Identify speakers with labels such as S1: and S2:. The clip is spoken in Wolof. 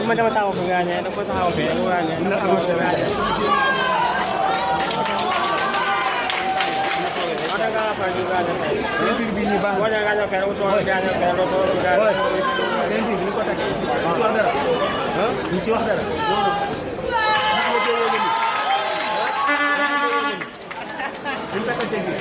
S1: man dama taxaw ko gaañee da ko taxaw fee mu gaañee na am ko gaañee ada nga fa ñu gaañee sentir bi ñu baax wala gaañee fee ko gaañee fee lo ko gaañee sentir bi ko takk ci wax dara ñu ci wax dara ñu takk sentir